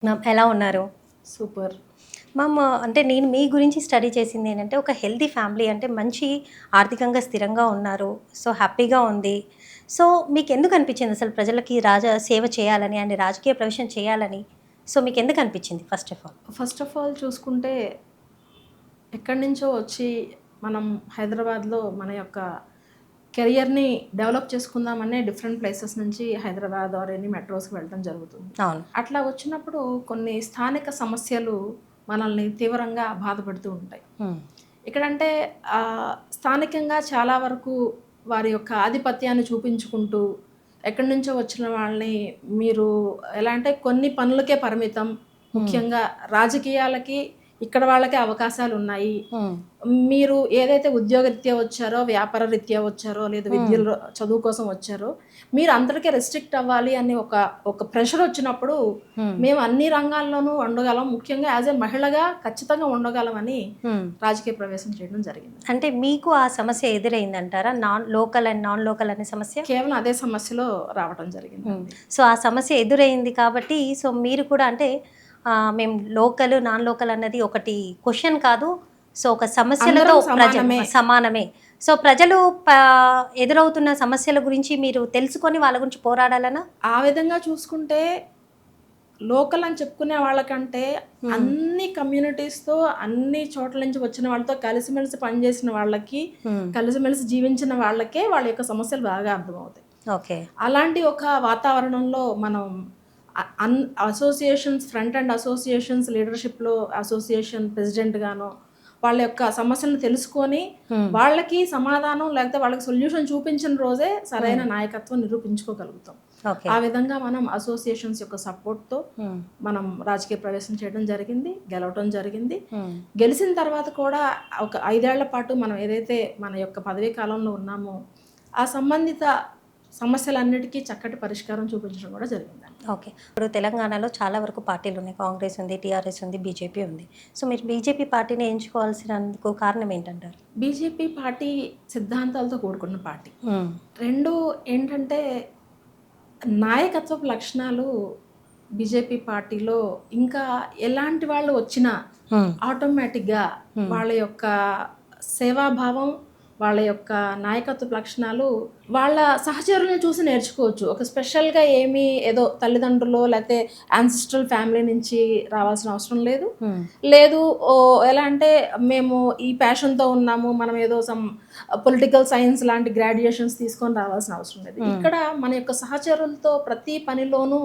Ma'am ఎలా ఉన్నారు? Super. Ma'am అంటే నేను మీ గురించి స్టడీ చేసింది ఏంటంటే, ఒక హెల్తీ ఫ్యామిలీ అంటే మంచి ఆర్థికంగా స్థిరంగా ఉన్నారు. సో, హ్యాపీగా ఉంది. సో, మీకెందుకు అనిపించింది అసలు ప్రజలకి సేవ చేయాలని అండ్ రాజకీయ ప్రవేశం చేయాలని? సో, మీకెందుకు అనిపించింది first of all? First of all చూసుకుంటే, ఎక్కడి నుంచో వచ్చి మనం హైదరాబాద్‌లో మన యొక్క కెరియర్‌ని డెవలప్ చేసుకుందామనే డిఫరెంట్ ప్లేసెస్ నుంచి హైదరాబాద్ ఆర్ ఎనీ మెట్రోస్‌కి వెళ్ళడం జరుగుతుంది. అవును. అట్లా వచ్చినప్పుడు కొన్ని స్థానిక సమస్యలు మనల్ని తీవ్రంగా బాధపెడుతూ ఉంటాయి. హ్మ్. ఇక్కడంటే స్థానికంగా చాలా వరకు వారి యొక్క ఆధిపత్యాన్ని చూపించుకుంటూ, ఎక్కడి నుంచో వచ్చిన వాళ్ళని మీరు ఎలా అంటే కొన్ని పనులకే పరిమితం. ముఖ్యంగా రాజకీయాలకి ఇక్కడ వాళ్ళకే అవకాశాలున్నాయి. హ్మ్. మీరు ఏదైతే ఉద్యోగరీత్యా వచ్చారో, వ్యాపార రీత్యా వచ్చారో, లేదా విద్యలో చదువు కోసం వచ్చారో, మీరు అందరికీ రెస్ట్రిక్ట్ అవ్వాలి అని ఒక ప్రెషర్ వచ్చినప్పుడు, హ్మ్. మేము అన్ని రంగాల్లోనూ ఉండగలం. ముఖ్యంగా యాజ్ ఎ మహిళగా ఖచ్చితంగా ఉండగలమని హ్మ్. రాజకీయ ప్రవేశం చేయడం జరిగింది. అంటే మీకు ఆ సమస్య ఎదురైందంటారా? లోకల్ అండ్ నాన్ లోకల్ అనే సమస్య? కేవలం అదే సమస్యలో రావడం జరిగింది. సో, ఆ సమస్య ఎదురైంది కాబట్టి సో, మీరు కూడా అంటే మేము లోకల్, నాన్ లోకల్ అన్నది ఒకటి క్వెషన్ కాదు. సో, ఒక సమస్యలతో అందరం సమానమే. సమానమే. సో, ప్రజలు ప ఎదురవుతున్న సమస్యల గురించి మీరు తెలుసుకొని వాళ్ళ గురించి పోరాడాలనా? ఆ విధంగా చూసుకుంటే లోకల్ అని చెప్పుకునే వాళ్ళకంటే అన్ని కమ్యూనిటీస్‌తో, అన్ని చోట్ల నుంచి వచ్చిన వాళ్ళతో కలిసిమెలిసి పనిచేసిన వాళ్ళకి, కలిసిమెలిసి జీవించిన వాళ్ళకే వాళ్ళ యొక్క సమస్యలు బాగా అర్థమవుతాయి. ఓకే. అలాంటి ఒక వాతావరణంలో మనం అసోసియేషన్స్ ఫ్రంట్ అండ్ అసోసియేషన్స్ లీడర్‌షిప్‌లో అసోసియేషన్ ప్రెసిడెంట్‌గానో వాళ్ళ యొక్క సమస్యలను తెలుసుకొని, వాళ్ళకి సమాధానం లేకపోతే వాళ్ళకి సొల్యూషన్ చూపించిన రోజే సరైన నాయకత్వం నిరూపించుకోగలుగుతాం. ఓకే. ఆ విధంగా మనం అసోసియేషన్స్ యొక్క సపోర్ట్‌తో మనం రాజకీయ ప్రవేశం చేయడం జరిగింది. గెలవటం జరిగింది. గెలిచిన తర్వాత కూడా ఒక 5 ఏళ్ల పాటు మనం ఏదైతే మన యొక్క పదవీ కాలంలో ఉన్నామో, ఆ సంబంధిత సమస్యలన్నిటికీ చక్కటి పరిష్కారం చూపించడం కూడా జరిగిందండి. ఓకే. ఇప్పుడు తెలంగాణలో చాలా వరకు పార్టీలున్నాయి. కాంగ్రెస్ ఉంది, టీఆర్ఎస్ ఉంది, బీజేపీ ఉంది. సో, మీరు బీజేపీ పార్టీని ఎంచుకోవాల్సినందుకు కారణం ఏంటంటారు? బీజేపీ పార్టీ సిద్ధాంతాలతో కూడుకున్న పార్టీ. హ్మ్. 2 ఏంటంటే నాయకత్వపు లక్షణాలు బీజేపీ పార్టీలో ఇంకా ఎలాంటి వాళ్ళు వచ్చినా ఆటోమేటిక్‌గా వాళ్ళ యొక్క సేవాభావం, వాళ్ళ యొక్క నాయకత్వపు లక్షణాలు వాళ్ళ సహచరులను చూసి నేర్చుకోవచ్చు. ఒక స్పెషల్‌గా ఏదో తల్లిదండ్రులో లేతే యాన్సిస్ట్రల్ ఫ్యామిలీ నుంచి రావాల్సిన అవసరం లేదు. లేదు ఎలా అంటే మేము ఈ ప్యాషన్‌తో ఉన్నాము. మనం ఏదో పొలిటికల్ సైన్స్ లాంటి గ్రాడ్యుయేషన్స్ తీసుకొని రావాల్సిన అవసరం లేదు. ఇక్కడ మన యొక్క సహచరులతో ప్రతి పనిలోనూ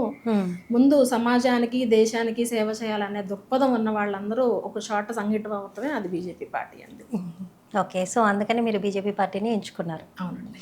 ముందు సమాజానికి, దేశానికి సేవ చేయాలనే దృక్పథం ఉన్న వాళ్ళందరూ ఒక చోట సంఘటితమవుతమే అది బీజేపీ పార్టీ అండి. ఓకే. సో, అందుకని మీరు బీజేపీ పార్టీని ఎంచుకున్నారు. అవునండి.